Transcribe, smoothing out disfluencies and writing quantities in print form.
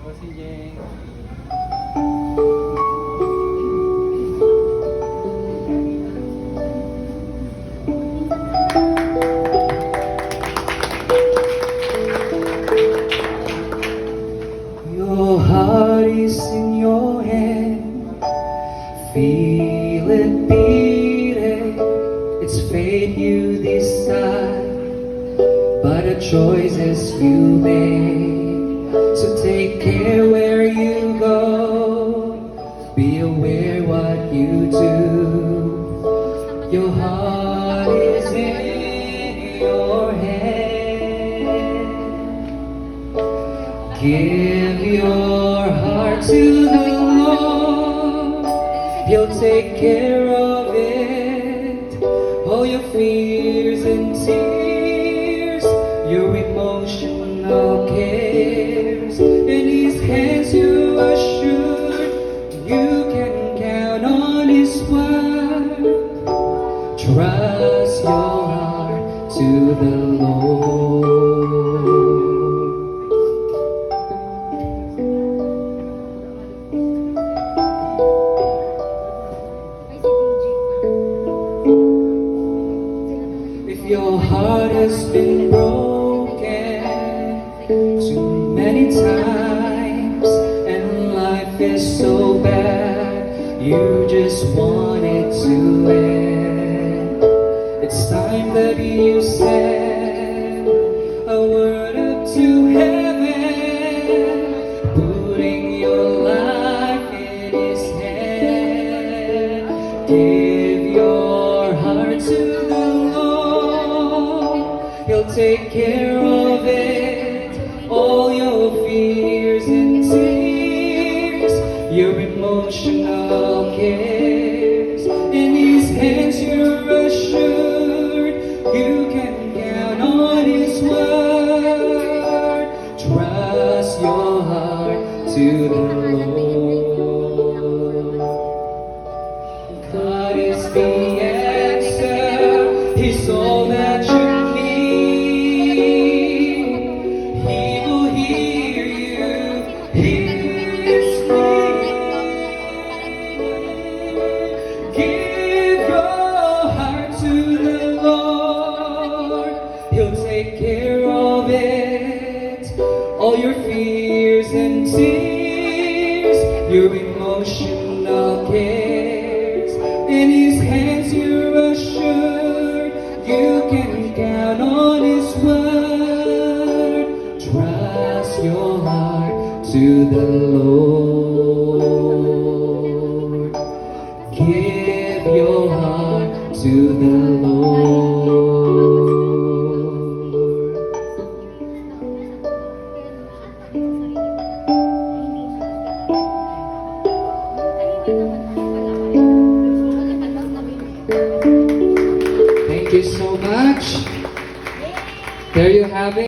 O si Jeng. Your heart is in your hand. Feel it beating. It's fate you decide by the choices you make. So take care where you go. Be aware what you do. Your heart is in your hand. Give your heart to the Lord. He'll take care of it. All your fears and tears, your emotional cares. In His hands you are sure. You can count on His word. Trust your heart to the Lord. If your heart has been broken too many times and life is so bad, you just want it to end, it's time that you send a word up to heaven, putting your life in His hand. Give your heart to the Lord. He'll take care of it. All your fears and tears, your emotional cares. In His hands you're assured. You can count on His word. Trust your heart to the Lord. God is the answer. He's all that you need. He will hear you. He is near. Give your heart to the Lord. He'll take care of it. All your fears and tears, your emotional cares. In His hands you're assured. You can count on His word. Trust your heart to the Lord. Give your heart to the Lord. Thank you so much. There you have it.